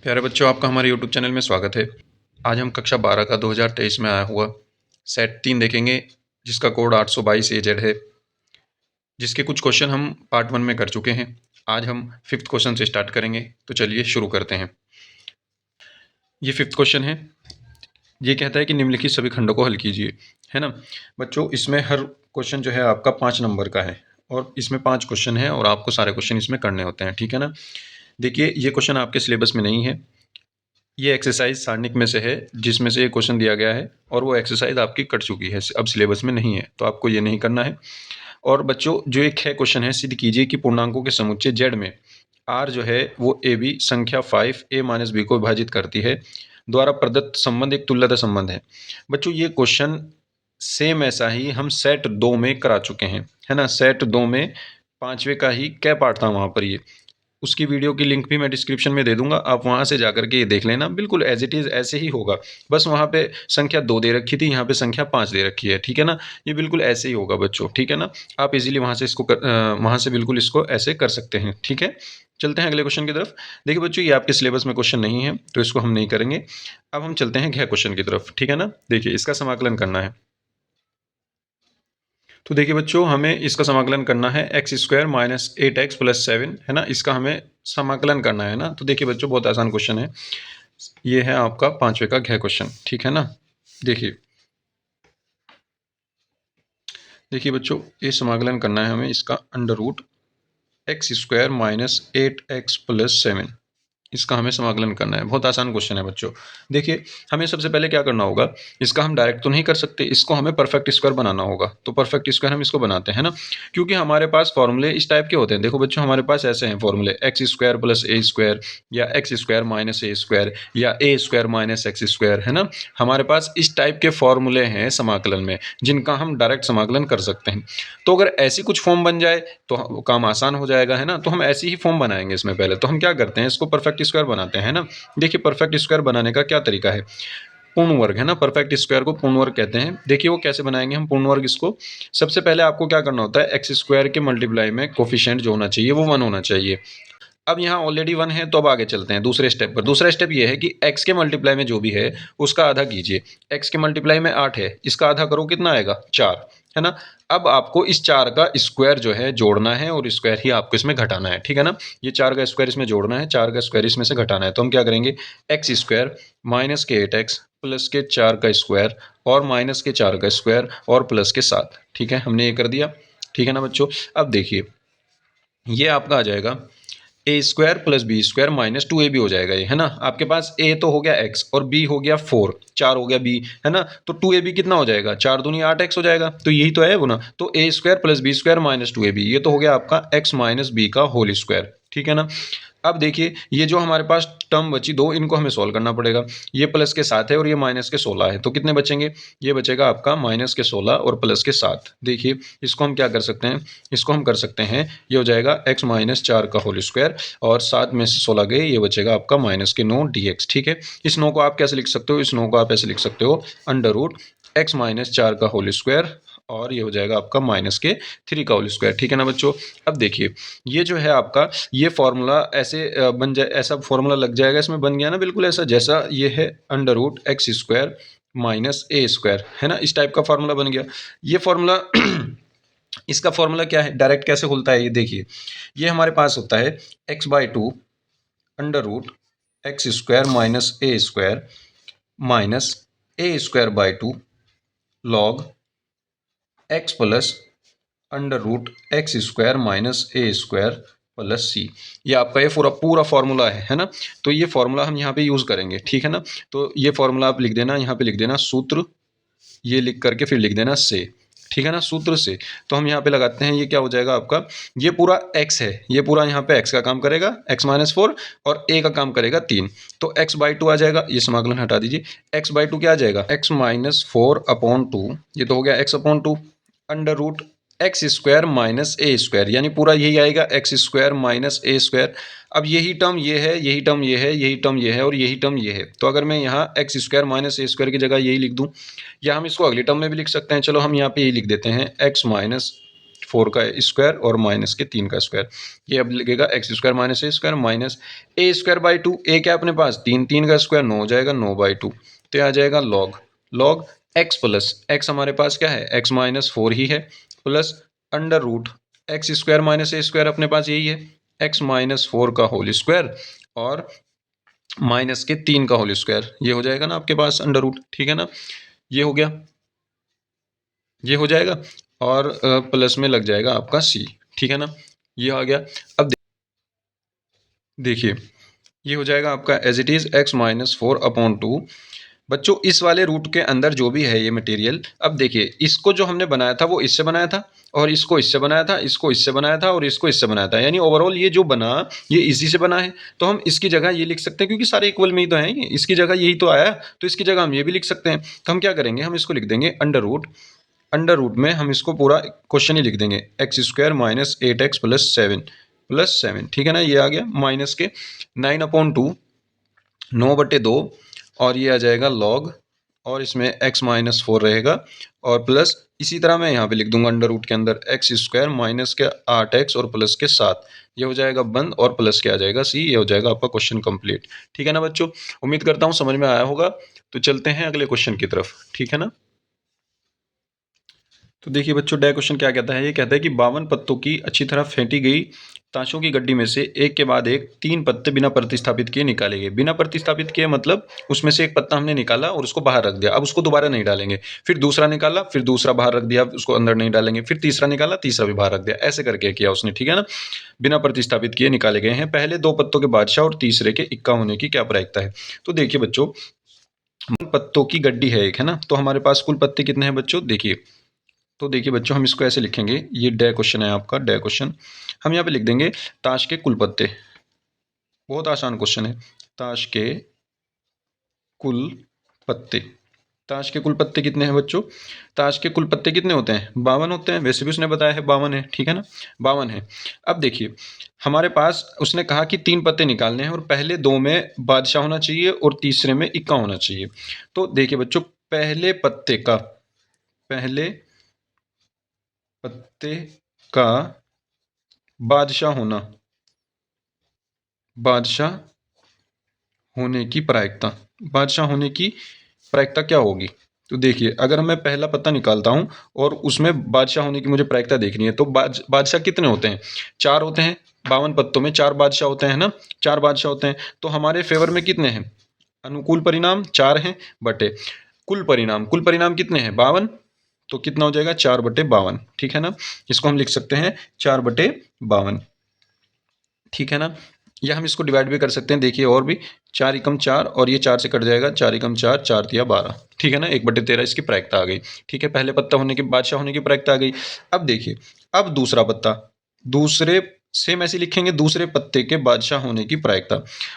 प्यारे बच्चों, आपका हमारे यूट्यूब चैनल में स्वागत है। आज हम कक्षा 12 का 2023 में आया हुआ सेट 3 देखेंगे, जिसका कोड 822 AZ है, जिसके कुछ क्वेश्चन हम पार्ट 1 में कर चुके हैं। आज हम 5th क्वेश्चन से स्टार्ट करेंगे, तो चलिए शुरू करते हैं। ये 5th क्वेश्चन है। ये कहता है कि निम्नलिखित सभी खंडों को हल कीजिए, है ना बच्चों। इसमें हर क्वेश्चन जो है आपका 5 नंबर का है और इसमें 5 क्वेश्चन है और आपको सारे क्वेश्चन इसमें करने होते हैं, ठीक है ना। देखिए, ये क्वेश्चन आपके सिलेबस में नहीं है। ये एक्सरसाइज सारणिक में से है, जिसमें से ये क्वेश्चन दिया गया है और वो एक्सरसाइज आपकी कट चुकी है, अब सिलेबस में नहीं है, तो आपको ये नहीं करना है। और बच्चों, जो एक है क्वेश्चन है, सिद्ध कीजिए कि पूर्णांकों के समुच्चय जेड में आर जो है वो ए बी संख्या 5 a माइनस बी को विभाजित करती है द्वारा प्रदत्त संबंध एक तुल्यता संबंध है। बच्चों, ये क्वेश्चन सेम ऐसा ही हम सेट 2 में करा चुके हैं, है ना। सेट 2 में 5वें का ही क्या पार्ट था वहाँ पर, ये उसकी वीडियो की लिंक भी मैं डिस्क्रिप्शन में दे दूंगा, आप वहाँ से जाकर के ये देख लेना। बिल्कुल एज इट इज़ ऐसे ही होगा, बस वहाँ पे संख्या 2 दे रखी थी, यहाँ पे संख्या 5 दे रखी है, ठीक है ना। ये बिल्कुल ऐसे ही होगा बच्चों, ठीक है ना। आप इजीली वहाँ से वहाँ से बिल्कुल इसको ऐसे कर सकते हैं, ठीक है। चलते हैं अगले क्वेश्चन की तरफ। देखिए बच्चों, ये आपके सिलेबस में क्वेश्चन नहीं है, तो इसको हम नहीं करेंगे। अब हम चलते हैं घ क्वेश्चन की तरफ, ठीक है ना। देखिए, इसका समाकलन करना है। तो देखिए बच्चों, हमें इसका समाकलन करना है x² माइनस 8x प्लस 7, है ना। इसका हमें समाकलन करना है ना। तो देखिए बच्चों, बहुत आसान क्वेश्चन है। ये है आपका 5वें का घ क्वेश्चन, ठीक है ना। देखिए देखिए बच्चों, ये समाकलन करना है हमें इसका under root x² minus 8x plus 7, इसका हमें समाकलन करना है। बहुत आसान क्वेश्चन है बच्चों। देखिए, हमें सबसे पहले क्या करना होगा, इसका हम डायरेक्ट तो नहीं कर सकते, इसको हमें परफेक्ट स्क्वायर बनाना होगा। तो परफेक्ट स्क्वायर हम इसको बनाते हैं ना, क्योंकि हमारे पास फॉर्मूले इस टाइप के होते हैं। देखो बच्चों, हमारे पास ऐसे हैं फॉर्मूले, x² प्लस a² या x² माइनस a² या a² माइनस x², है ना। हमारे पास इस टाइप के फॉर्मूले हैं समाकलन में, जिनका हम डायरेक्ट समाकलन कर सकते हैं। तो अगर ऐसी कुछ फॉर्म बन जाए तो काम आसान हो जाएगा, है ना। तो हम ऐसी ही फॉर्म बनाएंगे इसमें। पहले तो हम क्या करते हैं, इसको परफेक्ट स्क्वायर बनाते हैं ना। देखिए, परफेक्ट स्क्वायर बनाने का क्या तरीका है, पूर्ण वर्ग, है ना। परफेक्ट स्क्वायर को पूर्ण वर्ग कहते हैं। देखिए वो कैसे बनाएंगे हम पूर्ण वर्ग इसको। सबसे पहले आपको क्या करना होता है, x² के मल्टीप्लाई में कोफिशिएंट जो होना चाहिए वो 1 होना चाहिए। अब यहाँ ऑलरेडी 1 है, तो अब आगे चलते हैं दूसरे स्टेप पर। दूसरा स्टेप ये है कि x के मल्टीप्लाई में जो भी है उसका आधा कीजिए। x के मल्टीप्लाई में 8 है, इसका आधा करो, कितना आएगा, 4, है ना। अब आपको इस 4 का स्क्वायर जो है जोड़ना है और स्क्वायर ही आपको इसमें घटाना है, ठीक है ना। ये 4 का स्क्वायर इसमें जोड़ना है, 4 का स्क्वायर इसमें से घटाना है। तो हम क्या करेंगे, x² माइनस के 8x प्लस के 4 का स्क्वायर और माइनस के 4 का स्क्वायर और प्लस के 7, ठीक है, हमने ये कर दिया, ठीक है ना बच्चों। अब देखिए, ये आपका आ जाएगा a² plus b² minus 2ab हो जाएगा ये, है ना। आपके पास a तो हो गया x और b हो गया 4, 4 हो गया b, है ना। तो 2ab कितना हो जाएगा, 4 दूनी 8x हो जाएगा। तो यही तो है वो ना। तो a² plus b² minus 2ab, ये तो हो गया आपका x माइनस b का होल स्क्वायर, ठीक है ना। अब देखिए, ये जो हमारे पास टर्म बची दो, इनको हमें सॉल्व करना पड़ेगा। ये प्लस के 7 है और ये माइनस के 16 है, तो कितने बचेंगे, ये बचेगा आपका माइनस के 16 और प्लस के 7। देखिए, इसको हम क्या कर सकते हैं, इसको हम कर सकते हैं, ये हो जाएगा x माइनस 4 का होल स्क्वायर और 7 में से 16 गए, ये बचेगा आपका माइनस के 9 dx, ठीक है। इस 9 को आप कैसे लिख सकते हो, इस 9 को आप ऐसे लिख सकते हो, अंडर रूट x माइनस 4 का होल स्क्वायर और ये हो जाएगा आपका माइनस के 3 का होल स्क्वायर, ठीक है ना बच्चों। अब देखिए, ये जो है आपका, ये फॉर्मूला ऐसे बन जाए, ऐसा फॉर्मूला लग जाएगा इसमें, बन गया ना बिल्कुल ऐसा, जैसा ये है under root x² minus a², है ना। इस टाइप का फॉर्मूला बन गया। ये फॉर्मूला इसका फॉर्मूला क्या है, डायरेक्ट कैसे खुलता है, ये देखिए। ये हमारे पास होता है x/2 under root x² minus a² minus a²/2 log x plus under root x² minus a² plus c। ये आपका ये पूरा पूरा फॉर्मूला है ना। तो ये फॉर्मूला हम यहाँ पे यूज करेंगे, ठीक है ना। तो ये फॉर्मूला आप लिख देना, यहाँ पे लिख देना सूत्र, ये लिख करके फिर लिख देना से, ठीक है ना, सूत्र से। तो हम यहाँ पे लगाते हैं, ये क्या हो जाएगा आपका, ये पूरा x है, ये पूरा यहाँ पे x का काम करेगा, x माइनस 4 और a का काम करेगा 3। तो x/2 आ जाएगा, ये समाकलन हटा दीजिए, x/2 क्या आ जाएगा, x माइनस 4/2, ये तो हो गया x/2 under root x² minus a², यानी पूरा यही आएगा x² माइनस a²। अब यही टर्म ये है, यही टर्म ये है, यही टर्म ये है और यही टर्म ये है। तो अगर मैं यहाँ x² माइनस a² की जगह यही लिख दूँ, या हम इसको अगली टर्म में भी लिख सकते हैं। चलो हम यहाँ पे यही लिख देते हैं, x माइनस 4 का स्क्वायर और माइनस के 3 का स्क्वायर। ये अब लगेगा x square minus a square by 2। ए क्या अपने पास 3, 3 का स्क्वायर 9 हो जाएगा, 9/2। तो ये आ जाएगा लॉग एक्स प्लस एक्स हमारे पास क्या है, एक्स माइनस 4 ही है, plus under root x square minus a square अपने पास यही है, एक्स माइनस 4 का होल स्क्वायर और माइनस के 3 का होल स्क्वायर। ये हो जाएगा ना आपके पास अंडर रूट, ठीक है ना। ये हो गया, ये हो जाएगा और प्लस में लग जाएगा आपका सी, ठीक है ना। ये आ गया। अब देखिए ये हो जाएगा आपका as it is x minus 4/2। बच्चों इस वाले रूट के अंदर जो भी है ये मटेरियल, अब देखिए इसको जो हमने बनाया था वो इससे बनाया था, और इसको इससे बनाया था, इसको इससे बनाया था, और इसको इससे बनाया था, यानी ओवरऑल ये जो बना ये इसी से बना है। तो हम इसकी जगह ये लिख सकते हैं, क्योंकि सारे इक्वल में ही तो हैं, ये इसकी जगह यही तो आया, तो इसकी जगह हम ये भी लिख सकते हैं। तो हम क्या करेंगे, हम इसको लिख देंगे अंडर रूट में हम इसको पूरा क्वेश्चन ही लिख देंगे, x square minus 8x plus 7, ठीक है ना। ये आ गया माइनस के 9/2, 9/2, और ये आ जाएगा लॉग, और इसमें x माइनस 4 रहेगा, और प्लस इसी तरह मैं यहाँ पे लिख दूंगा अंडर रूट के अंदर एक्स स्क्वायर माइनस के 8x और प्लस के 7। ये हो जाएगा बंद, और प्लस के आ जाएगा सी। ये हो जाएगा आपका क्वेश्चन कंप्लीट, ठीक है ना बच्चों। उम्मीद करता हूँ समझ में आया होगा। तो चलते हैं अगले क्वेश्चन की तरफ, ठीक है ना। तो देखिए बच्चों डे क्वेश्चन क्या कहता है, ये कहता है कि 52 पत्तों की अच्छी तरह फेंटी गई ताशों की गड्डी में से एक के बाद एक 3 पत्ते बिना प्रतिस्थापित किए निकाले गए। बिना प्रतिस्थापित किए मतलब उसमें से एक पत्ता हमने निकाला और उसको बाहर रख दिया, अब उसको दोबारा नहीं डालेंगे, फिर दूसरा निकाला, फिर दूसरा बाहर रख दिया, उसको अंदर नहीं डालेंगे, फिर तीसरा निकाला, तीसरा भी बाहर रख दिया, ऐसे करके किया उसने, ठीक है ना। बिना प्रतिस्थापित किए निकाले गए हैं। पहले 2 पत्तों के बादशाह और तीसरे के इक्का होने की क्या प्रायिकता है। तो देखिए बच्चों पत्तों की गड्डी है एक, है ना, तो हमारे पास कुल पत्ते कितने हैं बच्चों, देखिए। तो देखिए बच्चों हम इसको ऐसे लिखेंगे, ये डे क्वेश्चन है आपका, डे क्वेश्चन। हम यहाँ पे लिख देंगे ताश के कुल पत्ते, बहुत आसान क्वेश्चन है। ताश के कुल पत्ते, ताश के कुल पत्ते कितने हैं बच्चों, ताश के कुल पत्ते कितने होते हैं, 52 होते हैं। वैसे भी उसने बताया है 52 है, ठीक है ना, 52 है। अब देखिए हमारे पास उसने कहा कि 3 पत्ते निकालने हैं और पहले 2 में बादशाह होना चाहिए और तीसरे में इक्का होना चाहिए। तो देखिए बच्चों पहले पत्ते का बादशाह होने की प्रायिकता, बादशाह होने की प्रायिकता क्या होगी। तो देखिए अगर मैं पहला पत्ता निकालता हूं और उसमें बादशाह होने की मुझे प्रायिकता देखनी है, तो बादशाह कितने होते हैं, 4 होते हैं। 52 पत्तों में 4 बादशाह होते हैं ना, 4 बादशाह होते हैं। तो हमारे फेवर में कितने हैं, अनुकूल परिणाम 4 हैं, बटे कुल परिणाम कितने हैं 52, तो कितना हो जाएगा 4/52, ठीक है ना। इसको हम लिख सकते हैं 4/52, ठीक है ना। या हम इसको डिवाइड भी कर सकते हैं, देखिए और भी 4 एकम 4 और ये 4 से कट जाएगा, 4 एकम 4, 4 तिया 12, ठीक है ना। 1/13 इसकी प्रायिकता आ गई, ठीक है। पहले पत्ता होने की बादशाह होने की प्रायिकता आ गई। अब देखिए अब दूसरा पत्ता, दूसरे सेम ऐसे लिखेंगे, दूसरे पत्ते के बादशाह होने की प्रायिकता,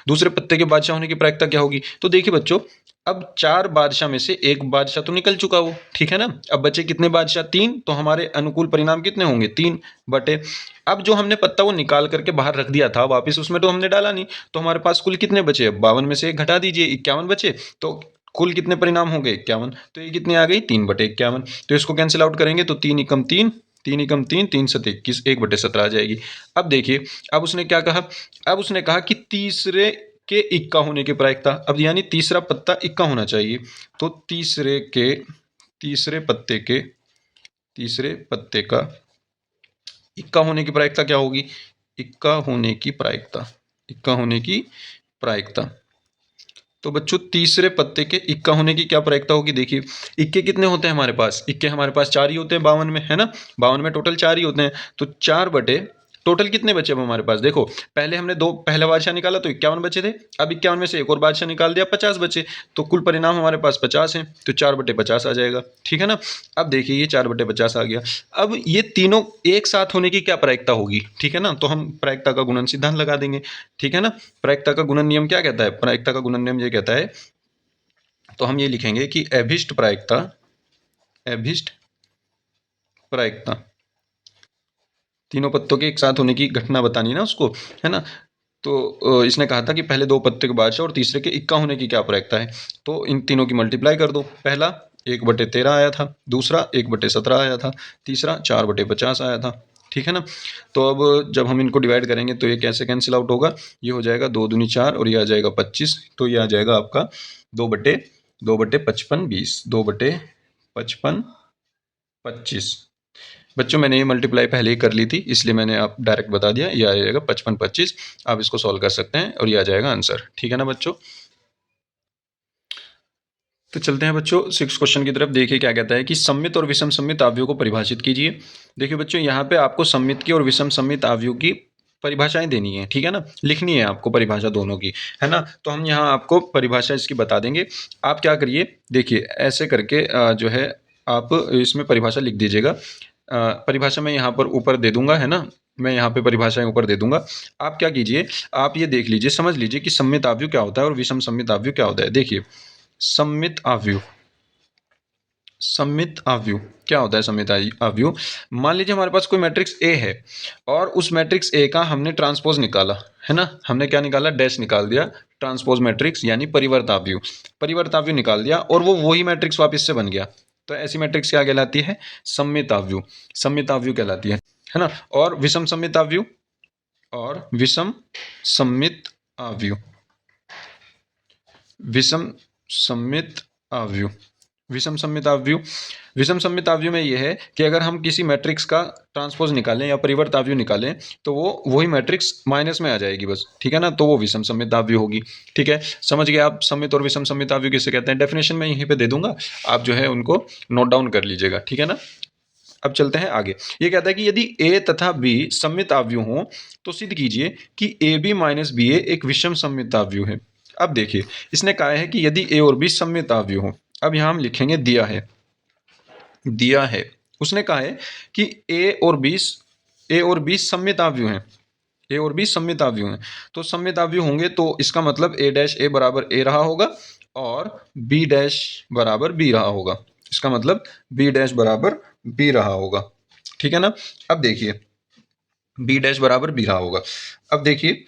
दूसरे पत्ते के बादशाह होने की प्रायिकता क्या होगी। तो देखिए बच्चों अब 4 बादशाह में से एक बादशाह तो निकल चुका वो, ठीक है ना। अब बचे कितने बादशाह, 3। तो हमारे अनुकूल परिणाम कितने होंगे, 3 बटे, अब जो हमने पत्ता वो निकाल करके बाहर रख दिया था वापिस, उसमें तो हमने डाला नहीं, तो हमारे पास कुल कितने बचे, 52 में से एक घटा दीजिए, 51 बचे। तो कुल कितने परिणाम हो गए, 51। तो ये कितनी आ गई, 3/51। तो इसको कैंसिल आउट करेंगे तो 3 एकम 3, 3 एकम 3, 3 7 21, 1/17 आ जाएगी। अब देखिए अब उसने क्या कहा, अब उसने कहा कि तीसरे के इक्का होने की प्रायिकता, अब यानी तीसरा पत्ता इक्का होना चाहिए। तो तीसरे पत्ते का इक्का होने की प्रायिकता क्या होगी, इक्का होने की प्रायिकता। तो बच्चों तीसरे पत्ते के इक्का होने की क्या प्रायिकता होगी, देखिए इक्के कितने होते हैं हमारे पास, इक्के हमारे पास 4 ही होते हैं 52 में, है ना। 52 में टोटल 4 ही होते हैं, तो 4 बटे टोटल कितने बचे अब हमारे पास, देखो पहले हमने पहला बादशाह निकाला तो 51 बचे थे, अब 51 में से एक और बादशाह निकाल दिया, 50 बचे। तो कुल परिणाम हमारे पास 50 है, तो 4/50 आ जाएगा, ठीक है ना। अब देखिए ये 4/50 आ गया। अब ये तीनों एक साथ होने की क्या प्रायिकता होगी, ठीक है ना। तो हम प्रायिकता का गुणन सिद्धांत लगा देंगे, ठीक है ना। प्रायिकता का गुणन नियम क्या कहता है, प्रायिकता का गुणन नियम ये कहता है, तो हम ये लिखेंगे कि अभिष्ट प्रायिकता तीनों पत्तों के एक साथ होने की घटना बतानी ना उसको, है ना। तो इसने कहा था कि पहले 2 पत्ते के बादशाह और तीसरे के इक्का होने की क्या प्रायिकता है। तो इन तीनों की मल्टीप्लाई कर दो, पहला 1/13 आया था, दूसरा 1/17 आया था, तीसरा 4/50 आया था। ठीक है ना। तो अब जब हम इनको डिवाइड करेंगे तो ये कैसे कैंसिल आउट होगा, ये हो जाएगा 2 दूनी 4 और ये आ जाएगा 25, तो ये आ जाएगा आपका 2/55 20, 2/55 25। बच्चों मैंने ये मल्टीप्लाई पहले ही कर ली थी, इसलिए मैंने आप डायरेक्ट बता दिया, ये आ जाएगा 55 25। आप इसको सॉल्व कर सकते हैं और ये आ जाएगा आंसर। ठीक है ना बच्चों। तो चलते हैं बच्चों 6 क्वेश्चन की तरफ। देखिए क्या कहता है कि सममित और विषम सममित आव्यूह को परिभाषित कीजिए। देखिए बच्चों यहाँ पे आपको सममित की और विषम सममित आव्यूह की परिभाषाएं देनी है। ठीक है ना, लिखनी है आपको परिभाषा दोनों की, है ना। तो हम यहाँ आपको परिभाषा इसकी बता देंगे। आप क्या करिए, देखिए ऐसे करके जो है आप इसमें परिभाषा लिख दीजिएगा। परिभाषा मैं यहाँ पर ऊपर दे दूंगा, है ना। मैं यहाँ पे परिभाषाएं ऊपर दे दूंगा। आप क्या कीजिए, आप ये देख लीजिए, समझ लीजिए कि सममित आव्यूह क्या होता है और विषम सममित आव्यूह क्या होता है। देखिए सममित आव्यूह, सममित आव्यूह क्या होता है। सममित आव्यूह, मान लीजिए हमारे पास कोई मैट्रिक्स ए है और उस मैट्रिक्स ए का हमने ट्रांसपोज निकाला, है ना। हमने क्या निकाला, डैश निकाल दिया, ट्रांसपोज मैट्रिक्स यानी परिवर्त आव्यूह, परिवर्त आव्यूह निकाल दिया और वो वही मैट्रिक्स वापस से बन गया। तो ऐसी मैट्रिक्स क्या कहलाती है, सममित आव्यूह, सममित आव्यूह कहलाती है ना। और विषम सममित आव्यूह, और विषम सममित आव्यूह, विषम सममित आव्यूह, विषम सममित आव्यूह, विषम सममित आव्यूह में ये है कि अगर हम किसी मैट्रिक्स का ट्रांसपोज निकालें या परिवर्त आव्यूह निकालें तो वो वही मैट्रिक्स माइनस में आ जाएगी बस। ठीक है ना, तो वो विषम सममित आव्यूह होगी। ठीक है, समझ गए आप सममित और विषम सममित आव्यूह किसे कहते हैं। डेफिनेशन में यहीं पे दे दूंगा, आप जो है उनको नोट डाउन कर लीजिएगा। ठीक है ना। अब चलते हैं आगे। ये कहता है कि यदि a तथा b सममित आव्यूह हो तो सिद्ध कीजिए कि ab माइनस ba एक विषम सममित आव्यूह है। अब देखिए इसने कहा है कि यदि a और b सममित आव्यूह हो। अब यहाँ हम लिखेंगे दिया है, दिया है। उसने कहा है कि a और b सममित आव्यूह हैं, a और b सममित आव्यूह हैं। तो सममित आव्यूह होंगे तो इसका मतलब a डैश a बराबर a रहा होगा और b डैश बराबर b रहा होगा। इसका मतलब b डैश बराबर b रहा होगा। ठीक है ना। अब देखिए b डैश बराबर b रहा होगा। अब देखिए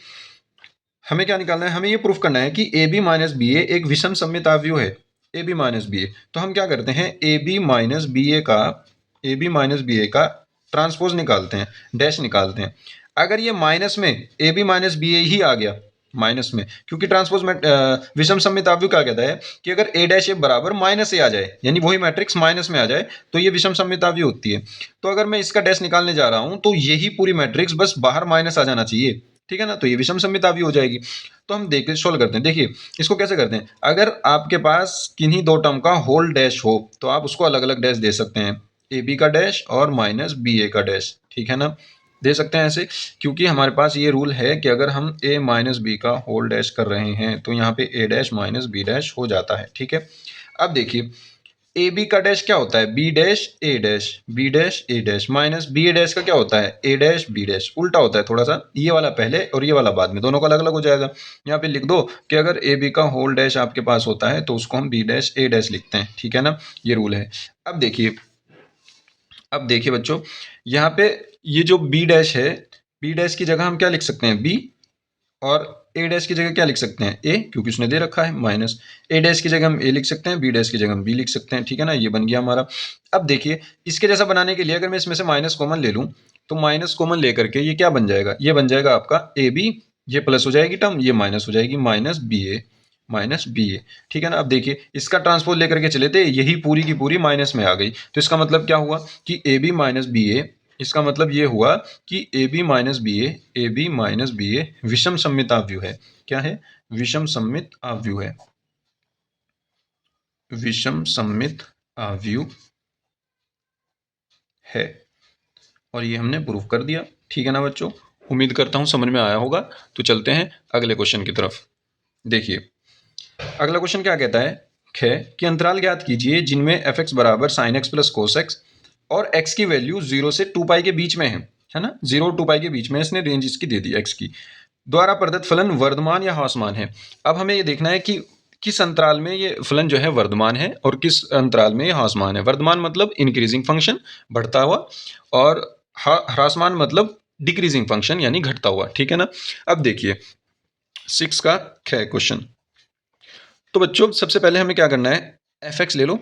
हमें क्या निकालना है, हमें ये प्रूफ करना है कि ए बी माइनस बी ए एक विषम सममित आव्यूह है। ए बी माइनस बी ए, तो हम क्या करते हैं, ए बी माइनस बी ए का, ए बी माइनस बी ए का ट्रांसपोज निकालते हैं, डैश निकालते हैं। अगर ये माइनस में ए बी माइनस बी ए ही आ गया माइनस में, क्योंकि ट्रांसपोज में विषम सममित आव्यूह क्या कहता है कि अगर ए डैश ए बराबर माइनस ए आ जाए, यानी वही मैट्रिक्स माइनस में आ जाए, तो ये विषम सममित आव्यूह होती है। तो अगर मैं इसका डैश निकालने जा रहा हूं तो यही पूरी मैट्रिक्स बस बाहर माइनस आ जाना चाहिए। ठीक है ना, तो ये विषम सममित आव्यूह हो जाएगी। तो हम देखते सोल्व करते हैं। देखिए इसको कैसे करते हैं, अगर आपके पास किन्हीं दो टर्म का होल डैश हो तो आप उसको अलग अलग डैश दे सकते हैं, ए बी का डैश और माइनस बी ए का डैश। ठीक है ना, दे सकते हैं ऐसे, क्योंकि हमारे पास ये रूल है कि अगर हम a माइनस बी का होल डैश कर रहे हैं तो यहाँ पे a dash minus b dash हो जाता है। ठीक है, अब देखिए ए बी का डैश क्या होता है, बी डैश ए डैश, बी डैश ए डैश, माइनस बी ए डैश का क्या होता है, ए डैश बी डैश। उल्टा होता है थोड़ा सा, ये वाला पहले और ये वाला बाद में, दोनों का अलग अलग हो जाएगा। यहाँ पे लिख दो कि अगर ए बी का होल डैश आपके पास होता है तो उसको हम बी डैश ए डैश लिखते हैं। ठीक है ना, ये रूल है। अब देखिए, अब देखिए बच्चों, यहाँ पे ये जो बी डैश है, बी डैश की जगह हम क्या लिख सकते हैं, बी, और ए डैश की जगह क्या लिख सकते हैं, ए, क्योंकि उसने दे रखा है माइनस। ए डैश की जगह हम ए लिख सकते हैं, बी डैश की जगह हम बी लिख सकते हैं। ठीक है ना, ये बन गया हमारा। अब देखिए इसके जैसा बनाने के लिए अगर मैं इसमें से माइनस कॉमन ले लूं तो माइनस कॉमन लेकर के ये क्या बन जाएगा, ये बन जाएगा आपका ए बी, ये प्लस हो जाएगी टर्म, ये माइनस हो जाएगी, माइनस बी ए, माइनस बी ए। ठीक है ना, अब देखिए इसका ट्रांसपोज लेकर के चले थे, यही पूरी की पूरी माइनस में आ गई। तो इसका मतलब क्या हुआ कि A B minus B A, इसका मतलब ये हुआ कि A B minus B A B minus B A विषम सममित आव्यूह है। क्या है, विषम सममित आव्यूह है, विषम सममित आव्यूह है। और ये हमने प्रूफ कर दिया। ठीक है ना बच्चों, उम्मीद करता हूं समझ में आया होगा। तो चलते हैं अगले क्वेश्चन की तरफ। देखिए अगला क्वेश्चन क्या कहता है कि अंतराल ज्ञात कीजिए जिनमें एफ एक्स बराबर sine x plus cos x और एक्स की वैल्यू 0 से 2 पाई के बीच में है ना, 0 और 2 पाई के बीच में, इसने रेंज इसकी दे दी एक्स की, द्वारा प्रदत्त फलन वर्धमान या ह्रासमान है। अब हमें ये देखना है कि किस अंतराल में ये फलन जो है वर्धमान है और किस अंतराल में ये ह्रासमान है। वर्धमान मतलब इंक्रीजिंग फंक्शन बढ़ता हुआ, और ह्रासमान मतलब डिक्रीजिंग फंक्शन यानी घटता हुआ। ठीक है ना। अब देखिए 6 का क्वेश्चन। तो बच्चों सबसे पहले हमें क्या करना है, एफ एक्स ले लो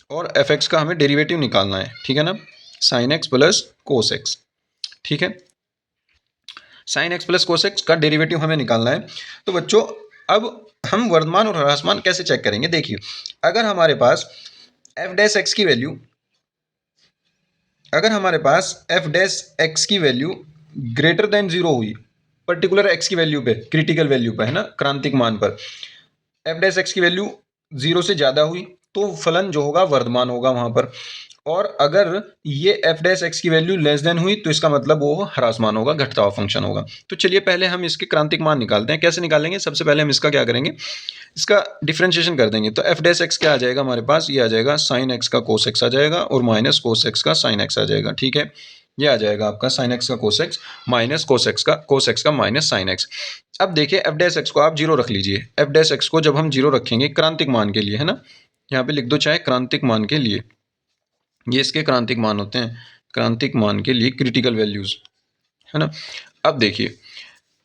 और एफ एक्स का हमें डेरिवेटिव निकालना है, ठीक है ना, sine x plus cos x, ठीक है, sine x plus cos x का डेरिवेटिव हमें निकालना है। तो बच्चों अब हम वर्धमान और ह्रासमान कैसे चेक करेंगे, देखिए अगर हमारे पास एफ डैश एक्स की वैल्यू, अगर हमारे पास एफ डैश एक्स की वैल्यू ग्रेटर देन जीरो हुई, पर्टिकुलर एक्स की वैल्यू पे, क्रिटिकल वैल्यू पे, है ना, क्रांतिक मान पर एफ डैश एक्स की वैल्यू जीरो से ज़्यादा हुई तो फलन जो होगा वर्धमान होगा वहाँ पर, और अगर ये एफ डैश एक्स की वैल्यू लेस देन हुई तो इसका मतलब वो ह्रासमान होगा, घटता हुआ फंक्शन होगा। तो चलिए पहले हम इसके क्रांतिक मान निकालते हैं। कैसे निकालेंगे, सबसे पहले हम इसका क्या करेंगे, इसका डिफ्रेंशिएशन कर देंगे। तो एफ डैश एक्स क्या आ जाएगा हमारे पास, ये आ जाएगा साइन एक्स का कोस एक्स आ जाएगा और माइनस कोस एक्स का साइन एक्स आ जाएगा, ठीक है, ये आ जाएगा आपका साइन एक्स का कोस एक्स माइनस कोस एक्स का माइनस साइन एक्स। अब देखिए एफ डैश एक्स को आप जीरो रख लीजिए। एफ डैश एक्स को जब हम जीरो रखेंगे क्रांतिक मान के लिए, है ना, यहाँ पे लिख दो चाहे क्रांतिक मान के लिए, ये इसके क्रांतिक मान होते हैं, क्रांतिक मान के लिए क्रिटिकल वैल्यूज, है ना। अब देखिए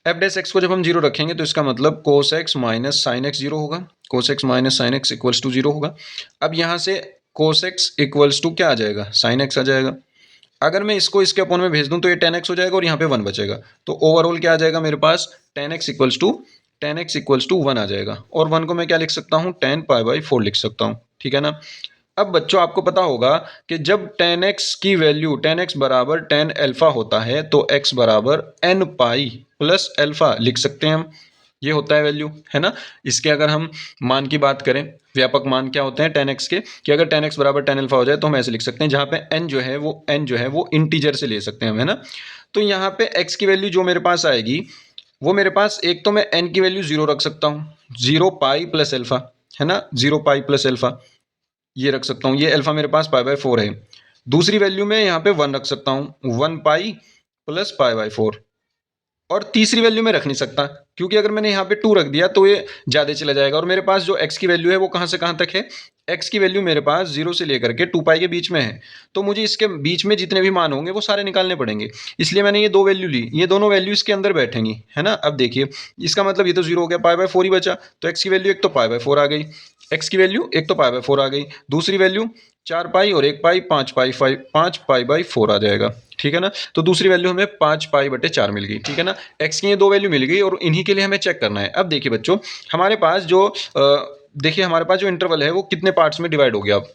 एफ डैश एक्स को जब हम जीरो रखेंगे तो इसका मतलब cos x minus sin x zero होगा, cos x minus sin x equals to zero होगा। अब यहाँ से कोस एक्स इक्वल्स टू क्या आ जाएगा, साइन एक्स आ जाएगा। अगर मैं इसको इसके अपॉन में भेज दूं तो ये टेन एक्स हो जाएगा और यहाँ पे वन बचेगा। तो ओवरऑल क्या आ जाएगा मेरे पास, ten x equals to one आ जाएगा, और वन को मैं क्या लिख सकता हूँ, टेन पाई बाई फोर लिख सकता हूँ, ठीक है ना। अब बच्चों आपको पता होगा कि जब टेन एक्स की वैल्यू टेन एक्स बराबर टेन एल्फा होता है तो एक्स बराबर एन पाई प्लस एल्फा लिख सकते हैं हम, ये होता है वैल्यू, है ना। इसके अगर हम मान की बात करें, व्यापक मान क्या होते हैं टेन एक्स के, कि अगर टेन एक्स बराबर टेन एल्फा हो जाए तो हम ऐसे लिख सकते हैं, जहाँ पे एन जो है वो इंटीजर से ले सकते हैं हम, है ना। तो यहाँ पे एक्स की वैल्यू जो मेरे पास आएगी वो मेरे पास, एक तो मैं एन की वैल्यू जीरो रख सकता हूँ, जीरो पाई प्लस एल्फा, है ना, जीरो पाई प्लस एल्फा ये रख सकता हूँ, ये अल्फा मेरे पास पाई बाय फोर है। दूसरी वैल्यू में यहाँ पे वन रख सकता हूँ, one pi plus pi by four, और तीसरी वैल्यू में रख नहीं सकता क्योंकि अगर मैंने यहाँ पे टू रख दिया तो ये ज़्यादा चला जाएगा, और मेरे पास जो एक्स की वैल्यू है वो कहाँ से कहाँ तक है, एक्स की वैल्यू मेरे पास जीरो से लेकर के टू पाई के बीच में है। तो मुझे इसके बीच में जितने भी मान होंगे वो सारे निकालने पड़ेंगे, इसलिए मैंने ये दो वैल्यू ली, ये दोनों वैल्यू इसके अंदर बैठेंगी, है ना। अब देखिए इसका मतलब ये तो जीरो हो गया, पाई बाय फोर ही बचा, तो एक्स की वैल्यू एक तो पाई बाय फोर आ गई, एक्स की वैल्यू एक तो पाई बाय फोर आ गई, दूसरी वैल्यू चार पाई और एक पाई, पाँच पाई बाई फोर आ जाएगा, ठीक है ना। तो दूसरी वैल्यू हमें पाँच पाई बटे चार मिल गई, ठीक है ना। एक्स की ये दो वैल्यू मिल गई और इन्हीं के लिए हमें चेक करना है। अब देखिए बच्चों हमारे पास जो देखिए हमारे पास जो इंटरवल है वो कितने पार्ट्स में डिवाइड हो गया। अब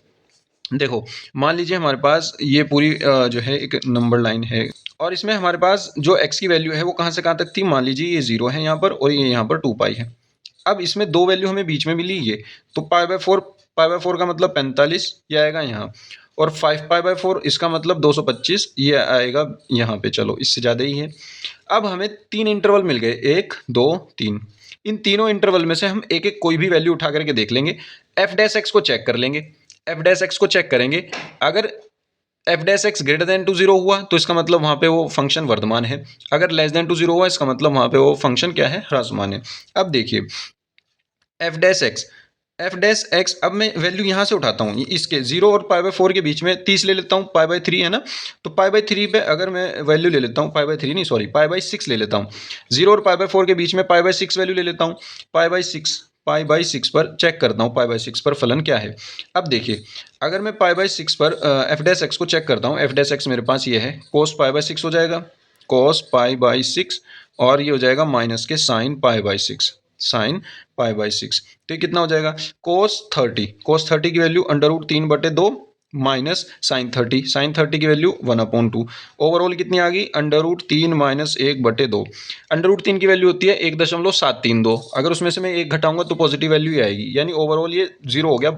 देखो मान लीजिए हमारे पास ये पूरी जो है एक नंबर लाइन है, और इसमें हमारे पास जो एक्स की वैल्यू है वो कहाँ से कहाँ तक थी, मान लीजिए ये जीरो है यहाँ पर और ये यहाँ पर टू पाई है। अब इसमें दो वैल्यू हमें बीच में मिली, ये तो पाई बाय फोर का मतलब 45 ये आएगा यहाँ, और 5 पाई बाय फोर इसका मतलब 225 ये आएगा यहाँ पे, चलो इससे ज़्यादा ही है। अब हमें तीन इंटरवल मिल गए, एक दो तीन, इन तीनों इंटरवल में से हम एक एक कोई भी वैल्यू उठा करके देख लेंगे, एफ डैश एक्स को चेक कर लेंगे, एफ डैश एक्स को चेक करेंगे, अगर f dash x greater than to zero हुआ तो इसका मतलब वहाँ पे वो फंक्शन वर्धमान है, अगर लेस देन टू जीरो हुआ इसका मतलब वहाँ पे वो फंक्शन क्या है, ह्रासमान है। अब देखिए एफ डैश एक्स अब मैं वैल्यू यहाँ से उठाता हूँ, इसके जीरो और पाई बाय फोर के बीच में 30 ले लेता हूँ, पाई बाय थ्री है ना, तो पाई बाय थ्री पे अगर मैं वैल्यू ले लेता हूँ, पाई बाय थ्री नहीं सॉरी पाई बाय सिक्स ले लेता हूँ, जीरो और पाई बाय फोर के बीच में पाई बाय सिक्स वैल्यू ले लेता हूँ, पाई बाय सिक्स पर चेक करता हूँ, पाई बाय सिक्स पर फलन क्या है। अब देखिए अगर मैं पाई बाय सिक्स पर एफ डैश एक्स को चेक करता हूँ, एफ डैश एक्स मेरे पास ये है, कोस पाई बाय सिक्स हो जाएगा, कोस पाई बाय सिक्स, और ये हो जाएगा माइनस के sine pi by six, sine pi by six, तो ये कितना हो जाएगा, कोस थर्टी की वैल्यू अंडर रूट तीन बटे दो माइनस साइन थर्टी की value one upon two, overall कितनी आ गई, अंडर रूट तीन माइनस एक बटे दो, अंडर रूट तीन की वैल्यू होती है 1.732, अगर उसमें से मैं एक घटाऊंगा तो पॉजिटिव वैल्यू ही आएगी, यानी ओवरऑल ये जीरो हो गया,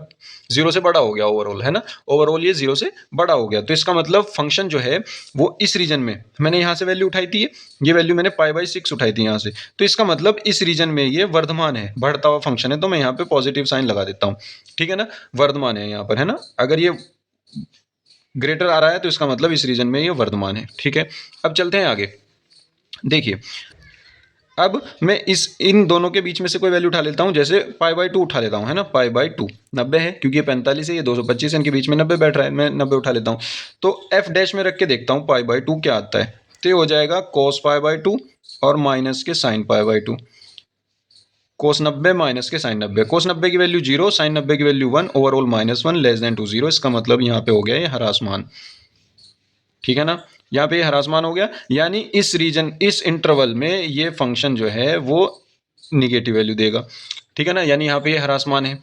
जीरो से बड़ा हो गया ओवरऑल, है ना, ओवरऑल ये जीरो से बड़ा हो गया। तो इसका मतलब फंक्शन जो है वो इस रीजन में, मैंने यहाँ से वैल्यू उठाई थी, ये वैल्यू मैंने पाई बाई सिक्स उठाई थी यहाँ से, तो इसका मतलब इस रीजन में ये वर्धमान है, बढ़ता हुआ फंक्शन है, तो मैं यहाँ पे पॉजिटिव साइन लगा देता हूँ, ठीक है ना, वर्धमान है यहाँ पर, है ना। अगर ये ग्रेटर आ रहा है तो इसका मतलब इस रीजन में ये वर्धमान है, ठीक है। अब चलते हैं आगे, देखिए अब मैं इन दोनों के बीच में से कोई वैल्यू उठा लेता हूँ, जैसे पाई बाई टू उठा लेता हूँ, है ना, पाई बाई टू 90 है क्योंकि ये 45 है, ये 225 है, इनके बीच में 90 बैठ रहा है, मैं 90 उठा लेता हूँ। तो एफ डैश में रख के देखता हूँ पाई बाई टू क्या आता है, तो ये हो जाएगा कॉस पाई बाई टू और माइनस के sine pi by two, cos 90 minus के साइन 90, कोस 90 की वैल्यू 0, साइन 90 की वैल्यू 1, ओवरऑल -1 लेस देन 2 0। इसका मतलब यहाँ पे हो गया ये हरासमान, ठीक है ना। यहाँ पे हरासमान हो गया, यानी इस रीजन, इस इंटरवल में ये फंक्शन जो है वो निगेटिव वैल्यू देगा, ठीक है ना, यानी यहाँ पे ये हरासमान है।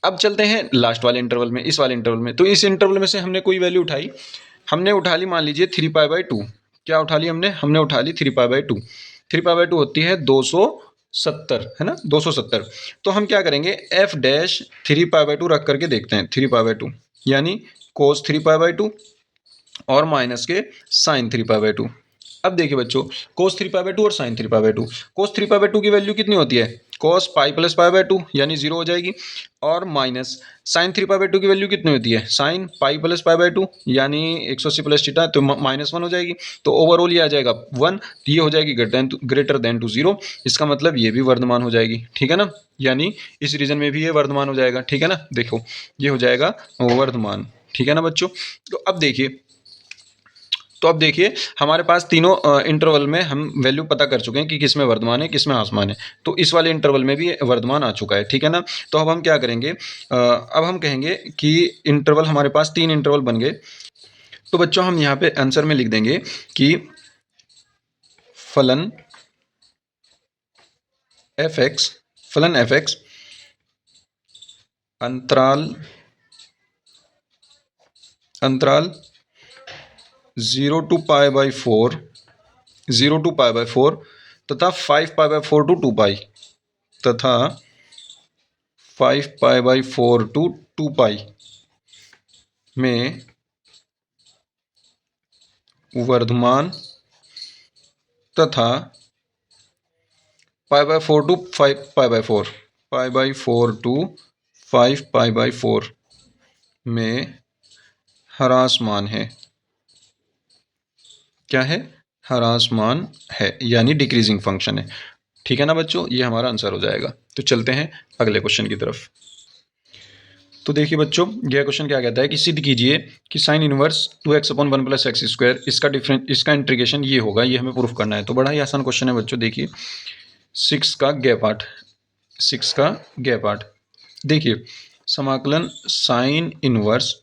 अब चलते हैं लास्ट वाले इंटरवल में, इस वाले इंटरवल में। तो इस इंटरवल में से हमने कोई वैल्यू उठाई, हमने उठा ली मान लीजिए 3π/2। क्या उठा ली हमने उठा ली 3π/2। 3π/2 होती है 270, है ना, 270। तो हम क्या करेंगे, f डैश 3π/2 रख करके देखते हैं। 3π/2 यानी कोस 3π/2 और माइनस के साइन 3π/2। अब देखिए बच्चों, कोस 3π/2 और साइन 3π/2। कोस 3π/2 की वैल्यू कितनी होती है, कोस पाई प्लस π/2 यानी 0 हो जाएगी, और माइनस साइन 3π/2 की वैल्यू कितनी होती है, साइन पाई प्लस π/2 यानी 180 प्लस थीटा, तो -1 हो जाएगी। तो ओवरऑल ये आ जाएगा 1, ये हो जाएगी ग्रेटर देन टू 0। इसका मतलब ये भी वर्धमान हो जाएगी, ठीक है ना, यानी इस रीजन में भी ये वर्धमान हो जाएगा, ठीक है ना। देखो ये हो जाएगा वर्धमान, ठीक है ना बच्चों। तो अब देखिए हमारे पास तीनों इंटरवल में हम वैल्यू पता कर चुके हैं कि किस में वर्धमान है, किस में ह्रासमान है। तो इस वाले इंटरवल में भी वर्धमान आ चुका है, ठीक है ना। तो अब हम क्या करेंगे, अब हम कहेंगे कि इंटरवल, हमारे पास 3 इंटरवल बन गए। तो बच्चों हम यहाँ पे आंसर में लिख देंगे कि फलन f(x) अंतराल 0 to π/4 तथा 5π/4 to 2π तथा 5π/4 to 2π में वर्धमान तथा π/4 to 5π/4 to 5π/4 में ह्रासमान है। क्या है, ह्रासमान है, यानी डिक्रीजिंग फंक्शन है, ठीक है ना बच्चों। ये हमारा आंसर हो जाएगा। तो चलते हैं अगले क्वेश्चन की तरफ। तो देखिए बच्चों, यह क्वेश्चन क्या कहता है कि सिद्ध कीजिए कि साइन इनवर्स 2x/1 + x² इसका इंटीग्रेशन ये होगा, ये हमें प्रूफ करना है। तो बड़ा ही आसान क्वेश्चन है बच्चों। देखिए 6 का गैप आर्ट देखिए, समाकलन साइन इनवर्स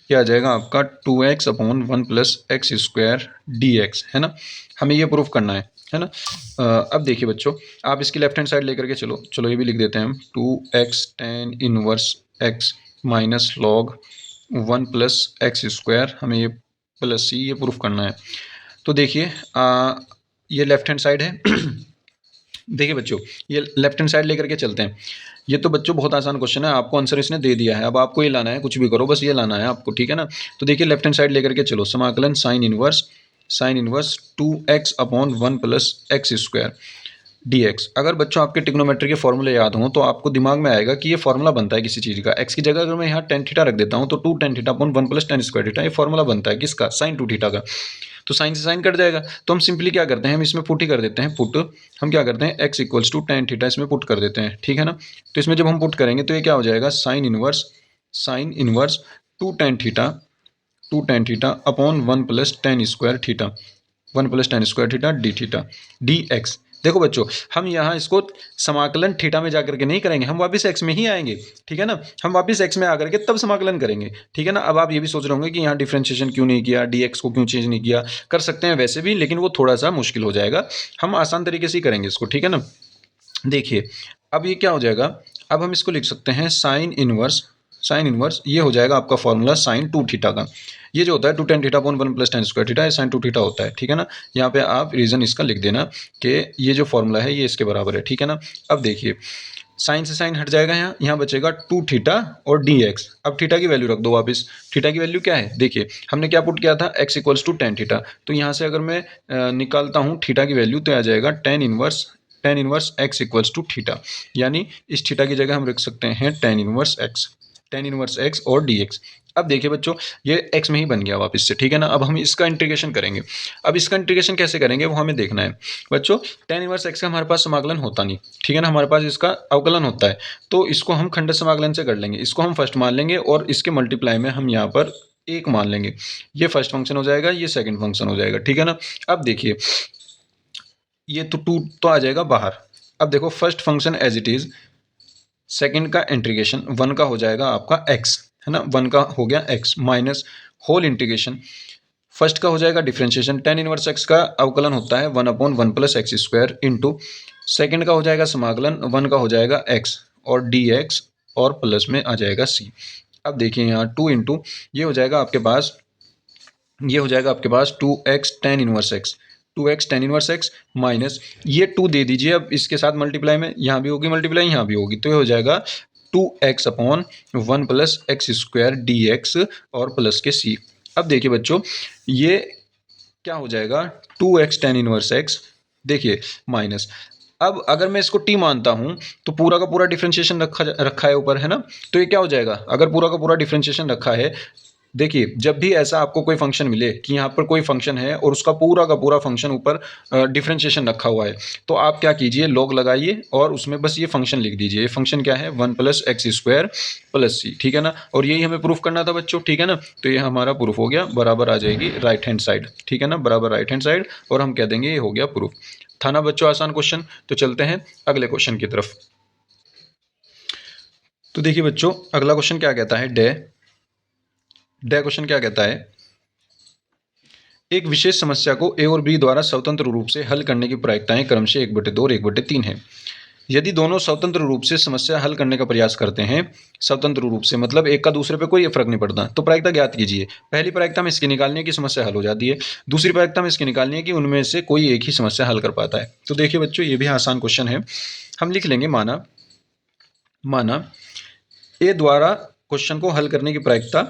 क्या आ जाएगा आपका 2x/1 + x² dx, है ना। हमें ये प्रूफ करना है ना। अब देखिए बच्चों, आप इसकी लेफ्ट हैंड साइड लेकर के चलो ये भी लिख देते हैं हम, 2x tan inverse x minus log 1 + x², हमें ये प्लस सी ये प्रूफ करना है। तो देखिए ये लेफ्ट हैंड साइड है। देखिए बच्चों, ये लेफ्ट हैंड साइड लेकर के चलते हैं। ये तो बच्चों बहुत आसान क्वेश्चन है, आपको आंसर इसने दे दिया है, अब आपको ये लाना है, कुछ भी करो बस ये लाना है आपको, ठीक है ना। तो देखिए लेफ्ट हैंड साइड लेकर के चलो, समाकलन sine inverse 2x/1 + x² dx। अगर बच्चों आपके ट्रिग्नोमेट्री के फॉर्मूले याद हों तो आपको दिमाग में आएगा कि ये फॉर्मूला बनता है किसी चीज़ का। x की जगह अगर मैं यहाँ tan थीटा रख देता हूँ तो 2 tan θ/1 + tan² θ, ये फॉर्मूला बनता है किसका, sin 2 थीटा का। तो साइन से साइन कट जाएगा, तो हम सिंपली क्या करते हैं, हम इसमें पुट ही कर देते हैं। हम क्या करते हैं, x = tan θ इसमें पुट कर देते हैं, ठीक है ना। तो इसमें जब हम पुट करेंगे तो ये क्या हो जाएगा, sine inverse 2 tan θ/1 + tan² θ dx। देखो बच्चों, हम यहाँ इसको समाकलन थीटा में जाकर के नहीं करेंगे, हम वापस x में ही आएंगे, ठीक है ना। हम वापस x में आकर के तब समाकलन करेंगे, ठीक है ना। अब आप ये भी सोच रहे होंगे कि यहाँ डिफरेंशिएशन क्यों नहीं किया, dx को क्यों चेंज नहीं किया। कर सकते हैं वैसे भी, लेकिन वो थोड़ा सा मुश्किल हो जाएगा। हम आसान तरीके से ही करेंगे इसको, ठीक है ना। देखिए अब ये क्या हो जाएगा, अब हम इसको लिख सकते हैं साइन इनवर्स ये हो जाएगा आपका फॉर्मूला साइन 2 थीटा का। ये जो होता है 2 tan θ/1 + tan² θ, साइन 2 थीटा होता है, ठीक है ना। यहाँ पे आप रीजन इसका लिख देना कि ये जो फॉर्मूला है ये इसके बराबर है, ठीक है ना। अब देखिए साइन से साइन हट जाएगा, यहाँ बचेगा 2 थीटा और dx। अब थीटा की वैल्यू रख दो वापस। थीटा की वैल्यू क्या है, देखिए हमने क्या पुट किया था, x = tan θ। तो यहाँ से अगर मैं निकालता हूँ थीटा की वैल्यू तो आ जाएगा tan इनवर्स x = थीटा, यानी इस थीटा की जगह हम रख सकते हैं tan इनवर्स x और dx। अब देखिए बच्चों, ये x में ही बन गया वापस से, ठीक है ना। अब हम इसका इंटीग्रेशन करेंगे। अब इसका इंटीग्रेशन कैसे करेंगे वो हमें देखना है बच्चों। tan इनवर्स x का हमारे पास समाकलन होता नहीं, ठीक है ना, हमारे पास इसका अवकलन होता है। तो इसको हम खंड समाकलन से कर लेंगे। इसको हम फर्स्ट मान लेंगे और इसके मल्टीप्लाई में हम यहाँ पर 1 मान लेंगे। ये फर्स्ट फंक्शन हो जाएगा, ये सेकेंड फंक्शन हो जाएगा, ठीक है ना। अब देखिए ये तो 2 तो आ जाएगा बाहर, अब देखो first function as it is, second का इंटीग्रेशन 1 का हो जाएगा आपका x, है ना, 1 का हो गया x minus whole integration first का हो जाएगा डिफरेंशिएशन, टेन इनवर्स एक्स का अवकलन होता है 1/1 plus x square into second का हो जाएगा समाकलन 1 का हो जाएगा x और dx और प्लस में आ जाएगा c। अब देखिए यहाँ 2 इंटू ये हो जाएगा आपके पास, ये हो जाएगा आपके पास 2x tan inverse x, 2x tan inverse x minus ये 2 दे दीजिए अब इसके साथ मल्टीप्लाई में, यहाँ भी होगी मल्टीप्लाई यहाँ भी होगी, तो ये हो जाएगा 2x/1 plus x square dx और प्लस के c। अब देखिए बच्चों ये क्या हो जाएगा 2x टेन इनवर्स एक्स, देखिए माइनस, अब अगर मैं इसको t मानता हूं तो पूरा का पूरा डिफरेंशिएशन रखा है ऊपर, है ना, तो ये क्या हो जाएगा अगर पूरा का पूरा डिफरेंशिएशन रखा है, देखिए जब भी ऐसा आपको कोई फंक्शन मिले कि यहाँ पर कोई फंक्शन है और उसका पूरा का पूरा फंक्शन ऊपर डिफरेंशिएशन रखा हुआ है, तो आप क्या कीजिए लॉग लगाइए और उसमें बस ये फंक्शन लिख दीजिए, ये फंक्शन क्या है 1 प्लस एक्स स्क्वायर प्लस सी, ठीक है ना, और यही हमें प्रूफ करना था बच्चों, ठीक है ना, तो ये हमारा प्रूफ हो गया, बराबर आ जाएगी राइट हैंड साइड, ठीक है ना, बराबर राइट हैंड साइड, और हम कह देंगे ये हो गया प्रूफ। था ना बच्चों आसान क्वेश्चन। तो चलते हैं अगले क्वेश्चन की तरफ। तो देखिए बच्चों अगला क्वेश्चन क्या कहता है, डे क्वेश्चन क्या कहता है, एक विशेष समस्या को ए और बी द्वारा स्वतंत्र रूप से हल करने की प्रायिकताएं क्रमशः 1/2 और 1/3 हैं। यदि दोनों स्वतंत्र रूप से समस्या हल करने का प्रयास करते हैं, स्वतंत्र रूप से मतलब एक का दूसरे पे कोई फर्क नहीं पड़ता, तो प्रायिकता ज्ञात कीजिए। पहली प्रायिकता में इसकी निकालनी है कि समस्या हल हो जाती है, दूसरी प्रायिकता में इसकी निकालनी है कि उनमें से कोई एक ही समस्या हल कर पाता है। तो देखिए बच्चों ये भी आसान क्वेश्चन है, हम लिख लेंगे माना ए द्वारा क्वेश्चन को हल करने की प्रायिकता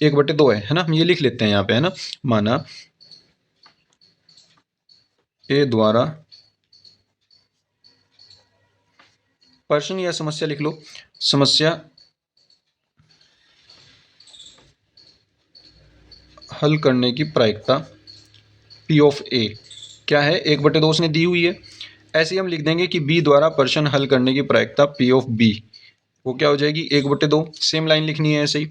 1/2 है ना, हम ये लिख लेते हैं यहाँ पे, है ना, माना ए द्वारा प्रश्न या समस्या लिख लो, समस्या हल करने की प्रायिकता P ऑफ A क्या है 1/2 उसने दी हुई है, ऐसे ही हम लिख देंगे कि B द्वारा प्रश्न हल करने की प्रायिकता P ऑफ B वो क्या हो जाएगी 1/2, सेम लाइन लिखनी है ऐसे ही।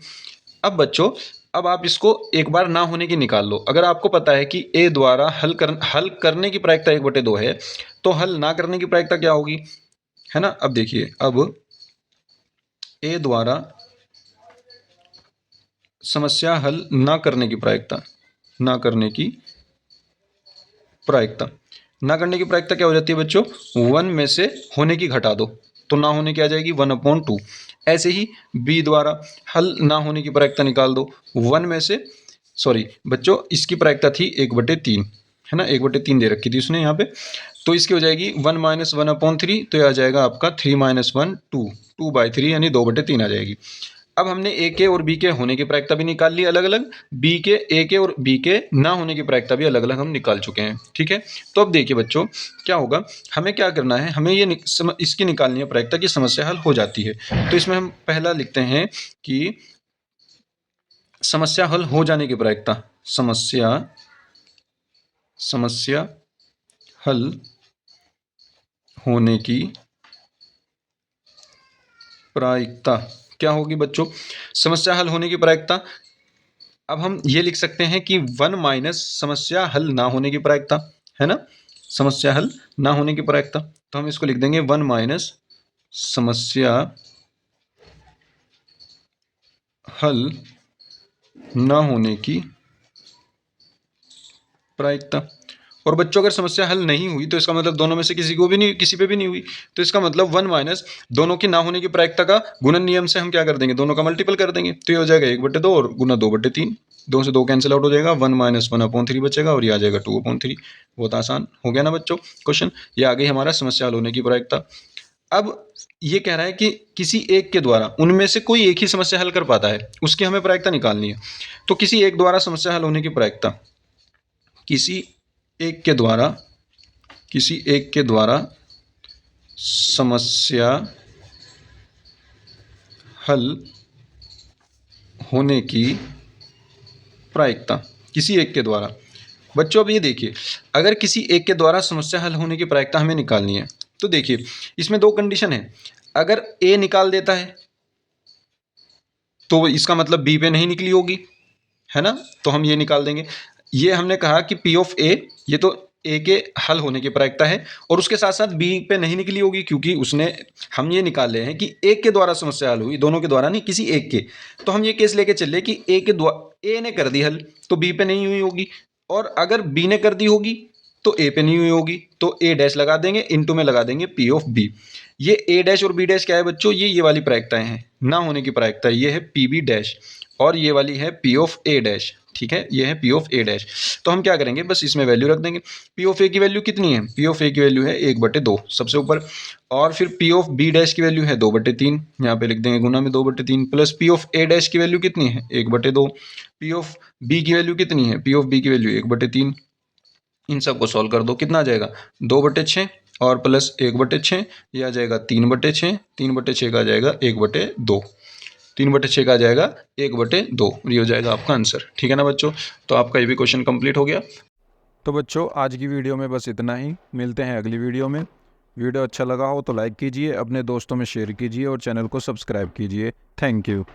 अब बच्चों अब आप इसको एक बार ना होने की निकाल लो, अगर आपको पता है कि A द्वारा हल करने की प्रायिकता 1/2 है, तो हल ना करने की प्रायिकता क्या होगी, है ना। अब देखिए अब A द्वारा समस्या हल ना करने की प्रायिकता ना करने की प्रायिकता क्या हो जाती है बच्चों, 1 में से होने की घटा दो, तो ना होने की आ जाएगी 1/2। ऐसे ही बी द्वारा हल ना होने की प्रायिकता निकाल दो, 1 में से सॉरी बच्चों इसकी प्रायिकता थी 1/3, है ना, 1/3 दे रखी थी उसने यहाँ पे, तो इसकी हो जाएगी 1 - 1/3, तो ये आ जाएगा आपका 3 - 1 2/3 यानी 2/3 आ जाएगी। अब हमने ए के और बी के होने की प्रायिकता भी निकाल ली अलग अलग, बी के ए के और बी के ना होने की प्रायिकता भी अलग अलग हम निकाल चुके हैं, ठीक है। तो अब देखिए बच्चों क्या होगा, हमें क्या करना है, हमें ये इसकी निकालनी है प्रायिकता की समस्या हल हो जाती है। तो इसमें हम पहला लिखते हैं कि समस्या हल हो जाने की प्रायिकता, समस्या हल होने की प्रायिकता क्या होगी बच्चों, समस्या हल होने की प्रायिकता, अब हम ये लिख सकते हैं कि 1 माइनस समस्या हल ना होने की प्रायिकता, है ना, समस्या हल ना होने की प्रायिकता, तो हम इसको लिख देंगे 1 माइनस समस्या हल ना होने की प्रायिकता। और बच्चों अगर समस्या हल नहीं हुई तो इसका मतलब दोनों में से किसी पे भी नहीं हुई, तो इसका मतलब 1 माइनस दोनों की ना होने की प्रायिकता का गुणन नियम से हम क्या कर देंगे, दोनों का मल्टीपल कर देंगे, तो ये हो जाएगा 1/2 और गुना 2/3, 2 से 2 कैंसिल आउट हो जाएगा, 1 माइनस 1/3 बचेगा और ये आ जाएगा 2/3। बहुत आसान हो गया ना बच्चों क्वेश्चन, ये आ गई हमारा समस्या हल होने की प्रायिकता। अब ये कह रहा है कि किसी एक के द्वारा उनमें से कोई एक ही समस्या हल कर पाता है, उसकी हमें प्रायिकता निकालनी है। तो किसी एक द्वारा समस्या हल होने की प्रायिकता, किसी एक के द्वारा समस्या हल होने की प्रायिकता, किसी एक के द्वारा। बच्चों अब ये देखिए अगर किसी एक के द्वारा समस्या हल होने की प्रायिकता हमें निकालनी है, तो देखिए इसमें 2 कंडीशन है, अगर ए निकाल देता है तो इसका मतलब बी पे नहीं निकली होगी, है ना, तो हम ये निकाल देंगे। ये हमने कहा कि P ऑफ A, ये तो ए के हल होने की प्रायिकता है, और उसके साथ साथ बी पे नहीं निकली होगी, क्योंकि उसने हम ये निकाल रहे हैं कि एक के द्वारा समस्या हल हुई, दोनों के द्वारा नहीं, किसी एक के। तो हम ये केस लेके चल रहे कि ए ने कर दी हल तो बी पे नहीं हुई होगी, और अगर बी ने कर दी होगी तो ए पे नहीं हुई होगी, तो ए डैश लगा देंगे, इनटू में लगा देंगे पी ऑफ बी। ये ए डैश और बी डैश क्या है बच्चों, ये वाली प्रायिकताएं हैं, ना होने की प्रायिकता, ये है पी बी डैश, और ये वाली है पी ऑफ ए डैश। ठीक है, ये है पी ऑफ ए डैश। तो हम क्या करेंगे, बस इसमें वैल्यू रख देंगे। पी ऑफ ए की वैल्यू कितनी है, पी ऑफ ए की वैल्यू है 1/2 सबसे ऊपर, और फिर पी ऑफ बी डैश की वैल्यू है 2/3, यहाँ पे लिख देंगे गुना में 2/3, plus P of A dash की वैल्यू कितनी है 1/2, पी ऑफ बी की वैल्यू कितनी है, पी ऑफ बी की वैल्यू 1/3। इन सबको सॉल्व कर दो, कितना आ जाएगा 2/6 और प्लस 1/6, ये आ जाएगा 3/6, 3/6 का आ जाएगा 1/2, 3/6 का आ जाएगा 1/2, ये हो जाएगा आपका आंसर। ठीक है ना बच्चों, तो आपका ये भी क्वेश्चन कंप्लीट हो गया। तो बच्चों आज की वीडियो में बस इतना ही, मिलते हैं अगली वीडियो में। वीडियो अच्छा लगा हो तो लाइक कीजिए, अपने दोस्तों में शेयर कीजिए और चैनल को सब्सक्राइब कीजिए। Thank you.